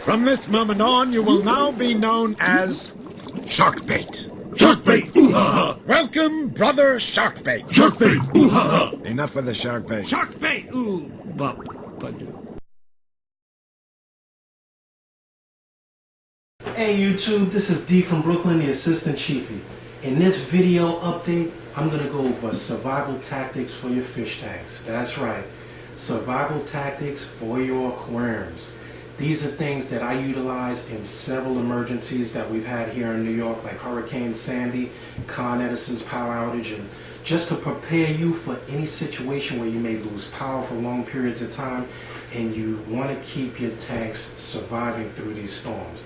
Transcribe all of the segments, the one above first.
From this moment on, you will now be known as Sharkbait. Sharkbait! Ooh-ha-ha! Welcome, brother Sharkbait. Sharkbait! Ooh-ha-ha! Enough with the Sharkbait. Sharkbait! Ooh! Hey YouTube, this is D from Brooklyn, the Assistant Chiefy. In this video update, I'm going to go over survival tactics for your fish tanks. That's right, survival tactics for your aquariums. These are things that I utilize in several emergencies that we've had here in New York, like Hurricane Sandy, Con Edison's power outage, and just to prepare you for any situation where you may lose power for long periods of time and you want to keep your tanks surviving through these storms.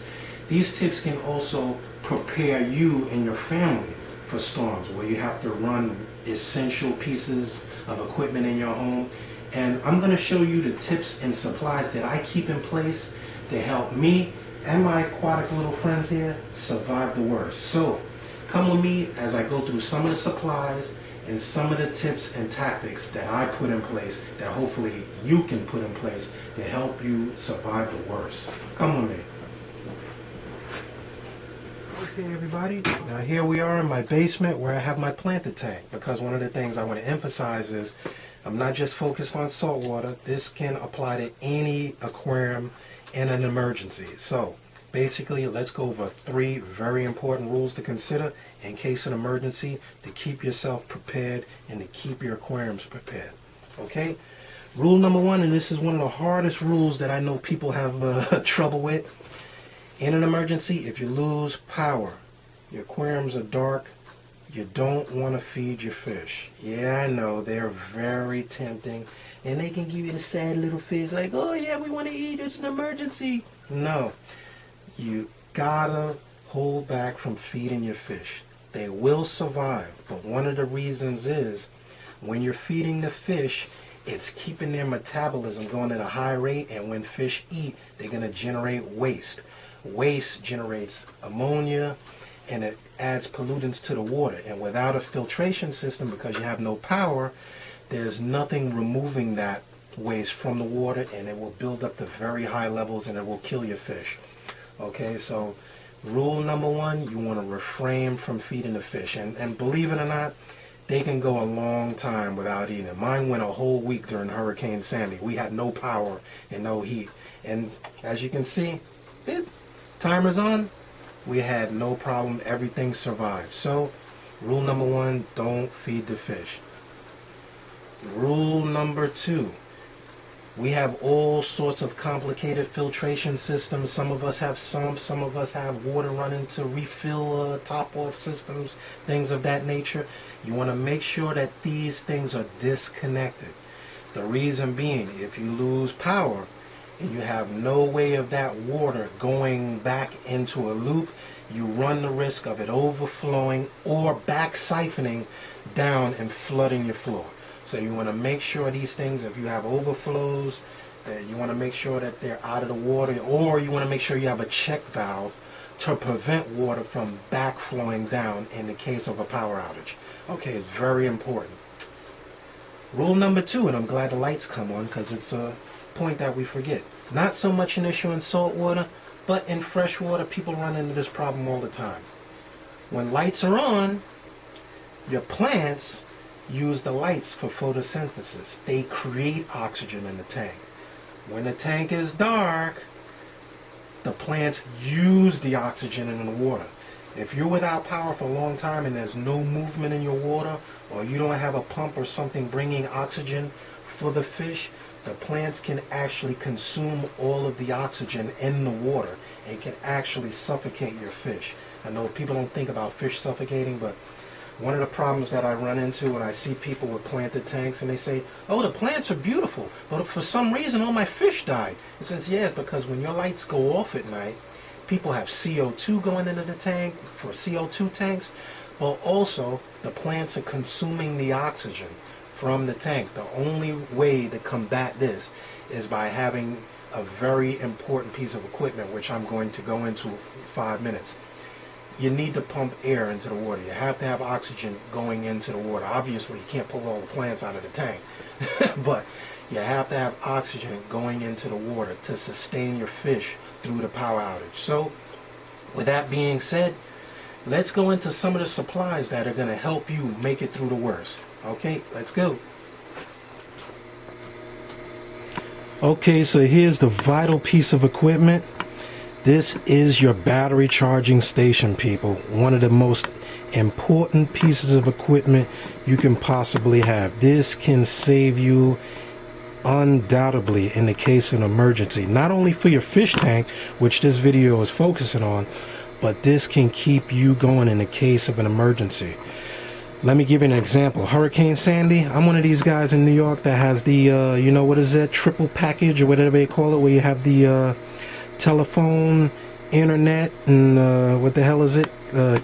These tips can also prepare you and your family for storms where you have to run essential pieces of equipment in your home. And I'm going to show you the tips and supplies that I keep in place to help me and my aquatic little friends here survive the worst. So come with me as I go through some of the supplies and some of the tips and tactics that I put in place that hopefully you can put in place to help you survive the worst. Come with me. Okay everybody, now here we are in my basement where I have my planted tank, because one of the things I want to emphasize is I'm not just focused on saltwater. This can apply to any aquarium in an emergency. So basically, let's go over 3 very important rules to consider in case of an emergency to keep yourself prepared and to keep your aquariums prepared. Okay? Rule number 1, and this is one of the hardest rules that I know people have trouble with. In an emergency, if you lose power, your aquariums are dark, you don't want to feed your fish. Yeah, I know, they're very tempting. And they can give you the sad little fish like, oh yeah, we want to eat, it's an emergency. No, you gotta hold back from feeding your fish. They will survive, but one of the reasons is when you're feeding the fish, it's keeping their metabolism going at a high rate, and when fish eat, they're going to generate waste. Waste generates ammonia and it adds pollutants to the water, and without a filtration system, because you have no power, there's nothing removing that waste from the water, and it will build up to very high levels and it will kill your fish. Okay, so rule number 1, you want to refrain from feeding the fish, and believe it or not, they can go a long time without eating. Mine went a whole week during Hurricane Sandy. We had no power and no heat, and as you can see, timer's on, we had no problem, everything survived. So rule number 1, don't feed the fish. Rule number 2, we have all sorts of complicated filtration systems. Some of us have sumps, some of us have water running to refill top off systems, things of that nature. You want to make sure that these things are disconnected. The reason being, if you lose power and you have no way of that water going back into a loop, you run the risk of it overflowing or back siphoning down and flooding your floor. So you want to make sure these things, if you have overflows, that you want to make sure that they're out of the water, or you want to make sure you have a check valve to prevent water from backflowing down in the case of a power outage. Okay, it's very important. Rule number 2, and I'm glad the lights come on because it's a point that we forget. Not so much an issue in salt water, but in fresh water, people run into this problem all the time. When lights are on, your plants use the lights for photosynthesis. They create oxygen in the tank. When the tank is dark, the plants use the oxygen in the water. If you're without power for a long time and there's no movement in your water, or you don't have a pump or something bringing oxygen for the fish, the plants can actually consume all of the oxygen in the water and can actually suffocate your fish. I know people don't think about fish suffocating, but one of the problems that I run into when I see people with planted tanks and they say, oh, the plants are beautiful, but for some reason all my fish died. It says, yes, because when your lights go off at night, people have CO2 going into the tank for CO2 tanks, but also the plants are consuming the oxygen from the tank. The only way to combat this is by having a very important piece of equipment, which I'm going to go into in 5 minutes. You need to pump air into the water. You have to have oxygen going into the water. Obviously, you can't pull all the plants out of the tank, but you have to have oxygen going into the water to sustain your fish through the power outage. So with that being said, let's go into some of the supplies that are going to help you make it through the worst. Okay, let's go. Okay, so here's the vital piece of equipment. This is your battery charging station, people. One of the most important pieces of equipment you can possibly have. This can save you undoubtedly in the case of an emergency. Not only for your fish tank, which this video is focusing on, but this can keep you going in the case of an emergency. Let me give you an example. Hurricane Sandy, I'm one of these guys in New York that has the, you know, what is that, triple package or whatever they call it, where you have the telephone, internet, and what the hell is it,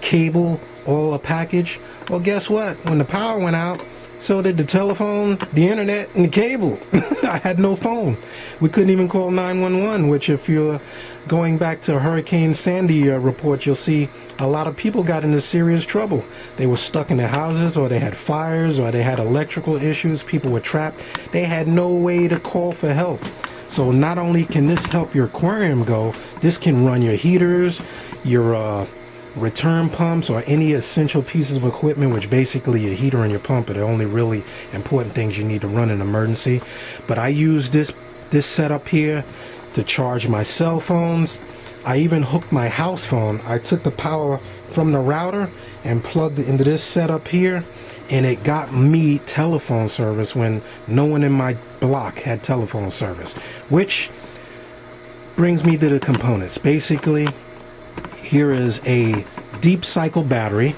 cable, all a package. Well, guess what? When the power went out, so did the telephone, the internet, and the cable. I had no phone. We couldn't even call 911, which if you're going back to Hurricane Sandy report, you'll see a lot of people got into serious trouble. They were stuck in their houses, or they had fires, or they had electrical issues. People were trapped. They had no way to call for help. So not only can this help your aquarium go, this can run your heaters, your return pumps, or any essential pieces of equipment, which basically your heater and your pump are the only really important things you need to run in an emergency. But I use this setup here to charge my cell phones. I even hooked my house phone. I took the power from the router and plugged it into this setup here, and it got me telephone service when no one in my block had telephone service. Which brings me to the components. Basically, here is a deep cycle battery.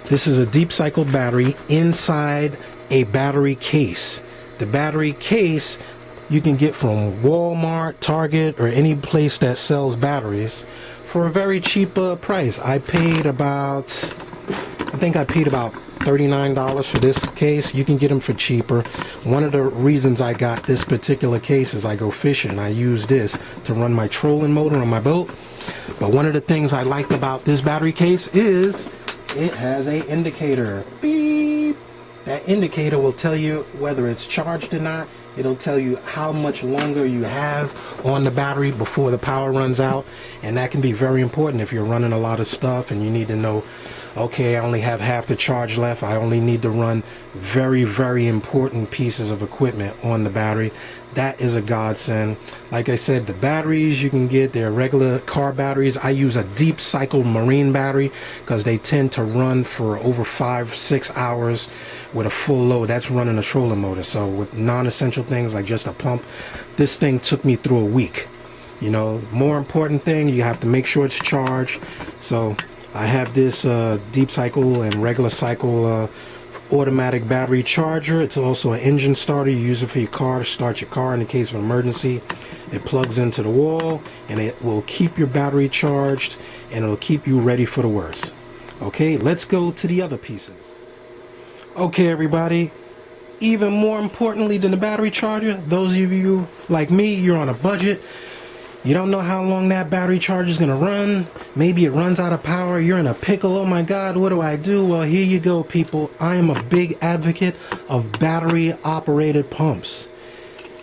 This is a deep cycle battery inside a battery case. The battery case you can get from Walmart, Target, or any place that sells batteries for a very cheap price. I think I paid about $39 for this case. You can get them for cheaper. One of the reasons I got this particular case is I go fishing. I use this to run my trolling motor on my boat. But one of the things I liked about this battery case is it has a indicator. Beep. That indicator will tell you whether it's charged or not. It'll tell you how much longer you have on the battery before the power runs out. And that can be very important if you're running a lot of stuff and you need to know, okay, I only have half the charge left. I only need to run very, very important pieces of equipment on the battery. That is a godsend. Like I said, the batteries you can get, they're regular car batteries. I use a deep cycle marine battery because they tend to run for over 5-6 hours with a full load. That's running a trolling motor. So with non-essential things like just a pump, this thing took me through a week. You know, more important thing, you have to make sure it's charged. So I have this deep cycle and regular cycle automatic battery charger. It's also an engine starter. You use it for your car to start your car in the case of an emergency. It plugs into the wall and it will keep your battery charged and it'll keep you ready for the worst. Okay, let's go to the other pieces. Okay, everybody, even more importantly than the battery charger, those of you like me, you're on a budget. You don't know how long that battery charger is going to run. Maybe it runs out of power. You're in a pickle. Oh my God, what do I do? Well, here you go, people. I am a big advocate of battery operated pumps.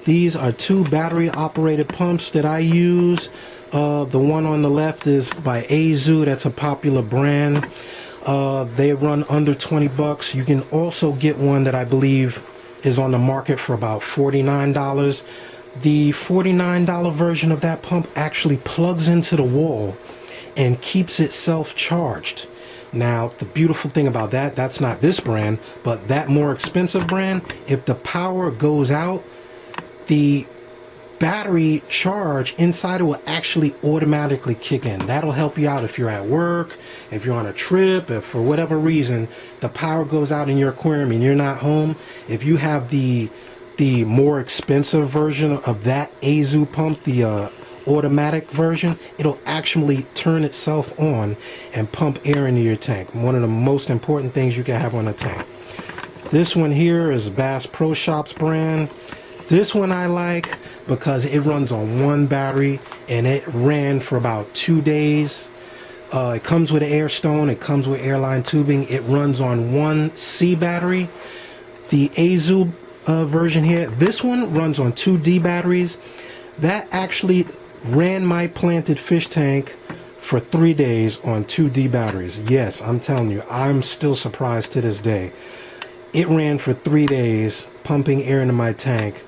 These are 2 battery operated pumps that I use. The one on the left is by Azu. That's a popular brand. They run under 20 bucks. You can also get one that I believe is on the market for about $49. The $49 version of that pump actually plugs into the wall and keeps itself charged. Now, the beautiful thing about that, that's not this brand, but that more expensive brand, if the power goes out, the battery charge inside it will actually automatically kick in. That'll help you out if you're at work, if you're on a trip, if for whatever reason the power goes out in your aquarium and you're not home. If you have the more expensive version of that Azu pump, the automatic version, it'll actually turn itself on and pump air into your tank. One of the most important things you can have on a tank. This one here is Bass Pro Shops brand. This one I like because it runs on 1 battery and it ran for about 2 days. It comes with an air stone, it comes with airline tubing. It runs on 1 C battery. The Azu version here, this one runs on 2 D batteries. That actually ran my planted fish tank for 3 days on 2D batteries. Yes, I'm telling you, I'm still surprised to this day. It ran for 3 days, pumping air into my tank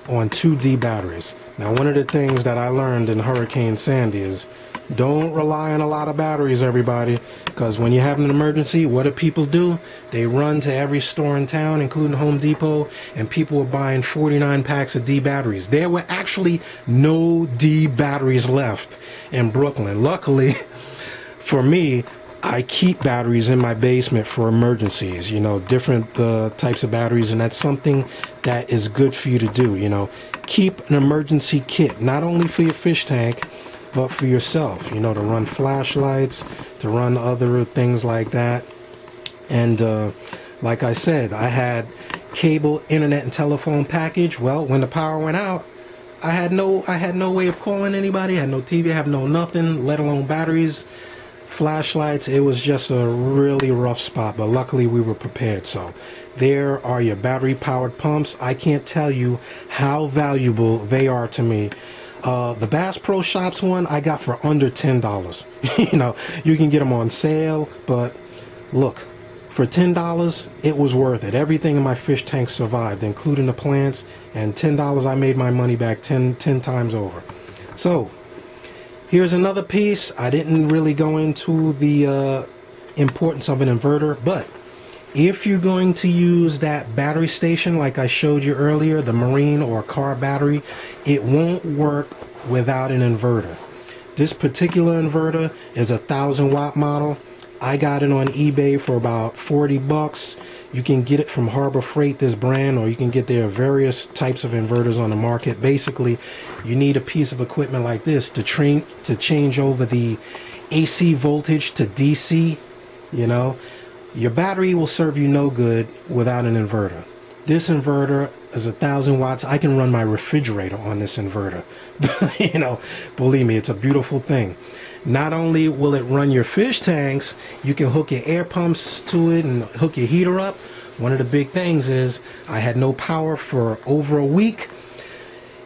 on 2D batteries. Now, one of the things that I learned in Hurricane Sandy is don't rely on a lot of batteries, everybody, because when you have an emergency, what do people do? They run to every store in town, including Home Depot, and people were buying 49 packs of D batteries. There were actually no D batteries left in Brooklyn. Luckily for me, I keep batteries in my basement for emergencies, you know, different types of batteries, and that's something that is good for you to do, you know. Keep an emergency kit, not only for your fish tank, but for yourself, you know, to run flashlights, to run other things like that. And like I said, I had cable, internet, and telephone package. Well, when the power went out, I had no way of calling anybody. I had no TV, I have no nothing, let alone batteries, flashlights. It was just a really rough spot, but luckily we were prepared. So there are your battery powered pumps. I can't tell you how valuable they are to me. The Bass Pro Shops one I got for under $10. You know, you can get them on sale, but look, for $10, it was worth it. Everything in my fish tank survived, including the plants, and $10 I made my money back 10 times over. So here's another piece. I didn't really go into the importance of an inverter, but if you're going to use that battery station like I showed you earlier, the marine or car battery, it won't work without an inverter. This particular inverter is a 1,000-watt model. I got it on eBay for about 40 bucks. You can get it from Harbor Freight, this brand, or you can get their various types of inverters on the market. Basically, you need a piece of equipment like this to change over the AC voltage to DC, you know. Your battery will serve you no good without an inverter. This inverter is 1,000 watts. I can run my refrigerator on this inverter. You know, believe me, it's a beautiful thing. Not only will it run your fish tanks, you can hook your air pumps to it and hook your heater up. One of the big things is I had no power for over a week.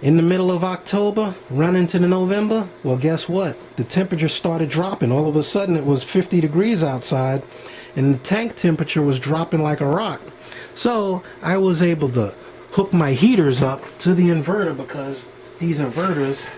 In the middle of October, run into the November, well, guess what? The temperature started dropping. All of a sudden, it was 50 degrees outside, and the tank temperature was dropping like a rock. So I was able to hook my heaters up to the inverter because these inverters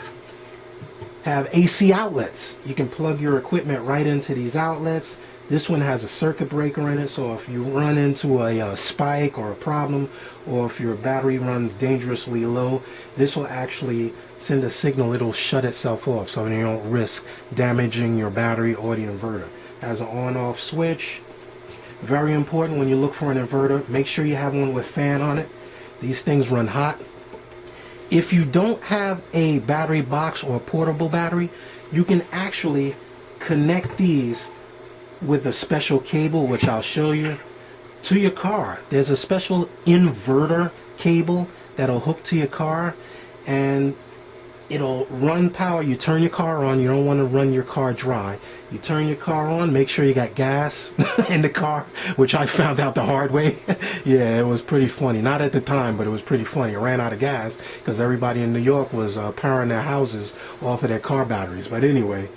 have AC outlets. You can plug your equipment right into these outlets. This one has a circuit breaker in it, so if you run into a spike or a problem, or if your battery runs dangerously low, this will actually send a signal. It'll shut itself off so you don't risk damaging your battery or the inverter. It has an on-off switch. Very important when you look for an inverter, make sure you have one with fan on it. These things run hot. If you don't have a battery box or a portable battery, you can actually connect these with a special cable, which I'll show you, to your car. There's a special inverter cable that'll hook to your car, and it'll run power. You turn your car on. You don't want to run your car dry. You turn your car on, make sure you got gas in the car, which I found out the hard way. Yeah, it was pretty funny. Not at the time, but it was pretty funny. I ran out of gas because everybody in New York was powering their houses off of their car batteries. But anyway,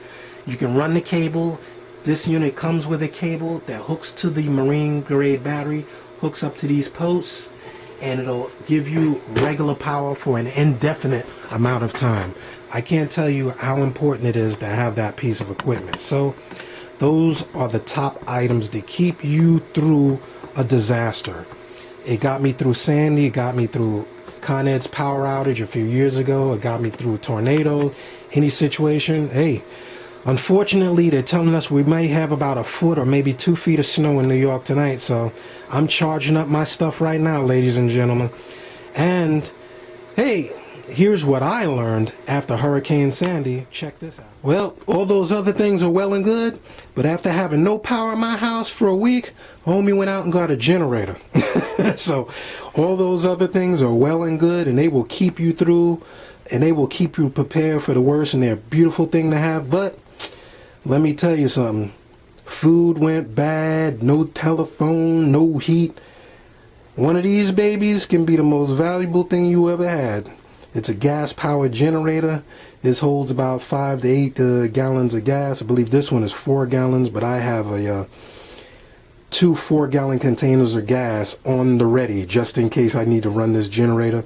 you can run the cable. This unit comes with a cable that hooks to the marine grade battery, hooks up to these posts, and it'll give you regular power for an indefinite amount of time. I can't tell you how important it is to have that piece of equipment. So those are the top items to keep you through a disaster. It got me through Sandy, it got me through Con Ed's power outage a few years ago, it got me through a tornado, any situation. Hey, unfortunately, they're telling us we may have about a foot or maybe 2 feet of snow in New York tonight, so I'm charging up my stuff right now, ladies and gentlemen. And hey, here's what I learned after Hurricane Sandy. Check this out. Well, all those other things are well and good, but after having no power in my house for a week, homie went out and got a generator. So all those other things are well and good, and they will keep you through, and they will keep you prepared for the worst, and they're a beautiful thing to have. But let me tell you something. Food went bad, no telephone, no heat. One of these babies can be the most valuable thing you ever had. It's a gas-powered generator. This holds about 5 to 8 gallons of gas. I believe this one is 4 gallons, but I have a 2 4-gallon containers of gas on the ready just in case I need to run this generator.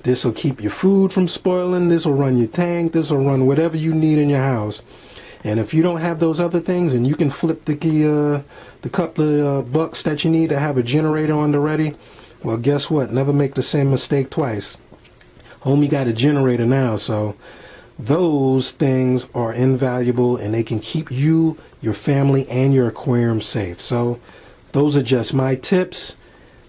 This will keep your food from spoiling. This will run your tank. This will run whatever you need in your house. And if you don't have those other things, and you can flip the couple of bucks that you need to have a generator on the ready, well, guess what? Never make the same mistake twice. Home, you got a generator now, so those things are invaluable, and they can keep you, your family, and your aquarium safe. So those are just my tips.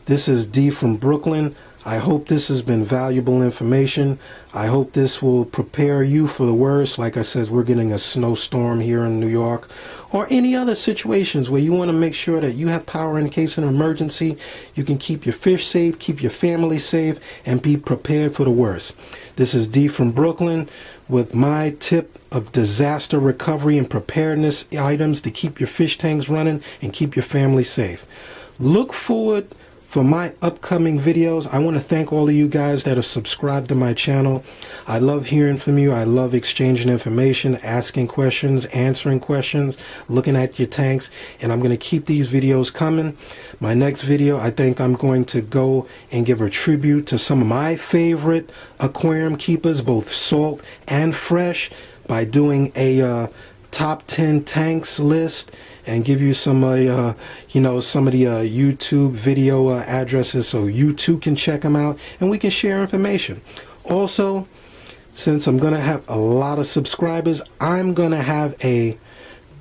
This is D from Brooklyn. I hope this has been valuable information. I hope this will prepare you for the worst. Like I said, we're getting a snowstorm here in New York, or any other situations where you want to make sure that you have power in case of an emergency. You can keep your fish safe, keep your family safe, and be prepared for the worst. This is D from Brooklyn with my tip of disaster recovery and preparedness items to keep your fish tanks running and keep your family safe. Look forward for my upcoming videos. I want to thank all of you guys that have subscribed to my channel. I love hearing from you. I love exchanging information, asking questions, answering questions, looking at your tanks, and I'm going to keep these videos coming. My next video, I think I'm going to go and give a tribute to some of my favorite aquarium keepers, both salt and fresh, by doing a top 10 tanks list, and give you some some of the YouTube video addresses so you too can check them out and we can share information. Also, since I'm gonna have a lot of subscribers, I'm gonna have a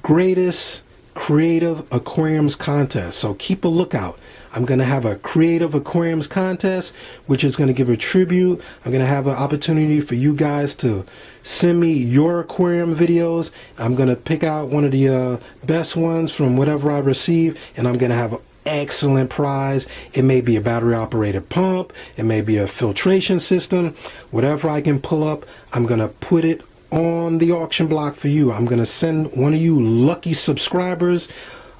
greatest creative aquariums contest, so keep a lookout. I'm going to have a creative aquariums contest, which is going to give a tribute. I'm going to have an opportunity for you guys to send me your aquarium videos. I'm going to pick out one of the best ones from whatever I receive, and I'm going to have an excellent prize. It may be a battery operated pump. It may be a filtration system. Whatever I can pull up, I'm going to put it on the auction block for you. I'm going to send one of you lucky subscribers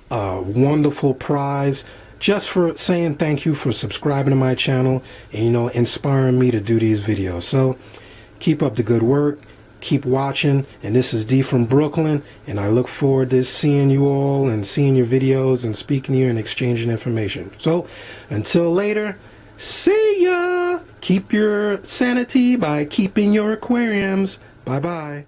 a wonderful prize, just for saying thank you for subscribing to my channel and, inspiring me to do these videos. So keep up the good work, keep watching, and this is D from Brooklyn, and I look forward to seeing you all and seeing your videos and speaking to you and exchanging information. So until later, see ya! Keep your sanity by keeping your aquariums. Bye bye.